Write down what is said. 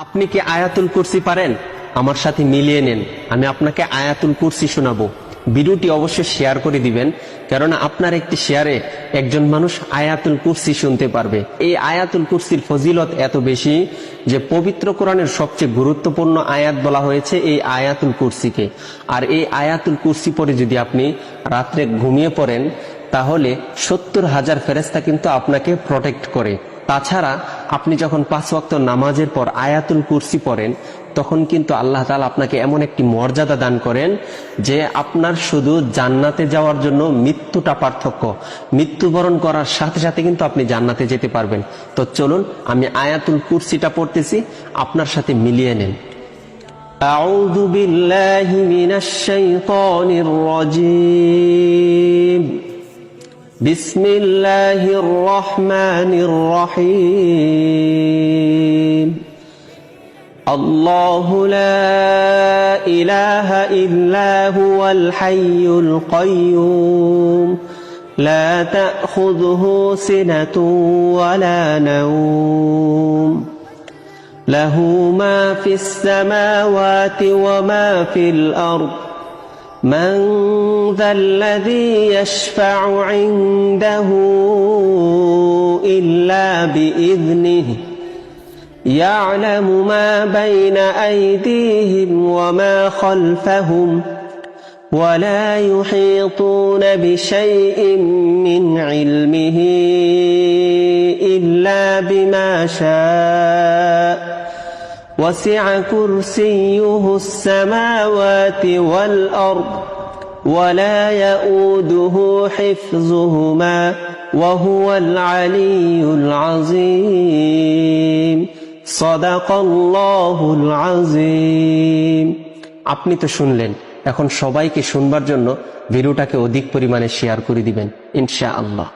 আপনি কি আয়াতুল কুরসি পারেন? আমার সাথে মিলিয়ে নেন, আমি আপনাকে আয়াতুল কুরসি শোনাবো। ভিডিওটি অবশ্যই শেয়ার করে দিবেন, কারণ আপনার একটি শেয়ারে একজন মানুষ আয়াতুল কুরসি শুনতে পারবে। এই আয়াতুল কুরসির ফজিলত এত বেশি যে পবিত্র কোরআনের সবচেয়ে গুরুত্বপূর্ণ আয়াত বলা হয়েছে এই আয়াতুল কুরসিকে। আর এই আয়াতুল কুরসি পরে যদি আপনি রাত্রে ঘুমিয়ে পড়েন, তাহলে 70,000 ফেরেশতা কিন্তু আপনাকে প্রটেক্ট করে। তাছাড়া আপনি যখন 5 ওয়াক্ত নামাজের পর আয়াতুল কুরসি পড়েন, তখন কিন্তু আল্লাহ তাআলা আপনাকে এমন একটি মর্যাদা দান করেন যে আপনার শুধু জান্নাতে যাওয়ার জন্য মৃত্যুটা পার্থক্য। মৃত্যুবরণ করার সাথে সাথে কিন্তু আপনি জান্নাতে যেতে পারবেন। তো চলুন আমি আয়াতুল কুরসিটা পড়তেছি, আপনার সাথে মিলিয়ে নেন। আউযু বিল্লাহি মিনাশ শাইতানির রাজীম। বিসমিল্লাহির রহমানির রহিম। আল্লাহু লা ইলাহা ইল্লা হুয়াল হাইয়ুল কাইয়্যুম লা তাখুযুহু সিনাতুন ওয়ালা নাওম লাহু মা ফিস সামাওয়াতি ওয়া মা ফিল আরদ من ذا الذي يشفع عنده إلا بإذنه يعلم ما بين أيديهم وما خلفهم ولا يحيطون بشيء من علمه إلا بما شاء وسع كرسيه السماوات والأرض ولا يؤوده حفظهما وهو العلي العظيم صدق الله العظيم। আপনি তো শুনলেন, এখন সবাইকে শুনবার জন্য ভিডিওটাকে অধিক পরিমাণে শেয়ার করে দিবেন ইনশাআল্লাহ।